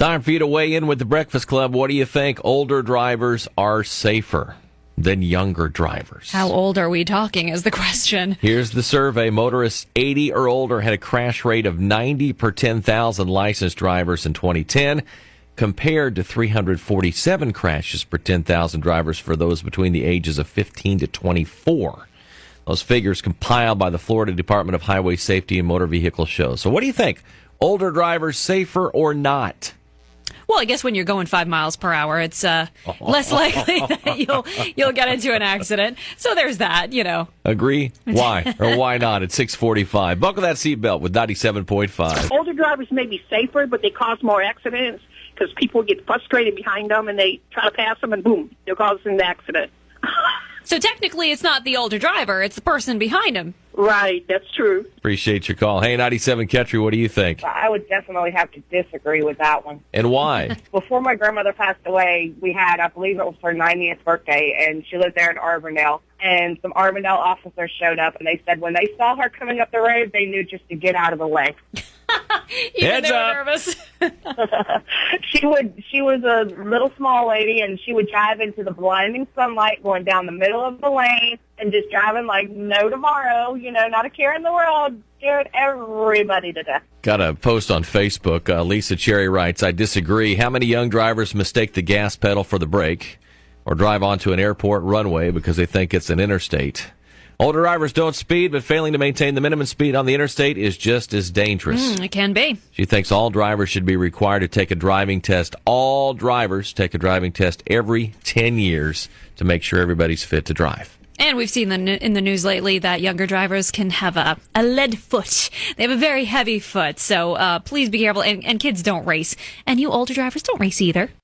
Time for you to weigh in with the Breakfast Club. What do you think? Older drivers are safer than younger drivers. How old are we talking is the question. Here's the survey. Motorists 80 or older had a crash rate of 90 per 10,000 licensed drivers in 2010, compared to 347 crashes per 10,000 drivers for those between the ages of 15 to 24. Those figures compiled by the Florida Department of Highway Safety and Motor Vehicle show. So what do you think? Older drivers safer or not? Well, I guess when you're going 5 miles per hour, it's less likely that you'll get into an accident. So there's that, Agree? Why? Or why not? At 6:45. Buckle that seatbelt with 97.5. Older drivers may be safer, but they cause more accidents because people get frustrated behind them and they try to pass them and boom, they're causing an accident. So technically it's not the older driver, it's the person behind him. Right, that's true. Appreciate your call. Hey, 97 Ketry, what do you think? I would definitely have to disagree with that one. And why? Before my grandmother passed away, we had, I believe it was her 90th birthday, and she lived there in Arbondale. And some Arbondale officers showed up, and they said when they saw her coming up the road, they knew just to get out of the way. Even Heads they were up. nervous. She was a little small lady, and she would drive into the blinding sunlight going down the middle of the lane and just driving like no tomorrow, not a care in the world, scared everybody to death. Got a post on Facebook. Lisa Cherry writes, I disagree. How many young drivers mistake the gas pedal for the brake or drive onto an airport runway because they think it's an interstate? Older drivers don't speed, but failing to maintain the minimum speed on the interstate is just as dangerous. It can be. She thinks all drivers should be required to take a driving test. All drivers take a driving test every 10 years to make sure everybody's fit to drive. And we've seen in the news lately that younger drivers can have a lead foot. They have a very heavy foot, so please be careful. And kids don't race. And you older drivers don't race either.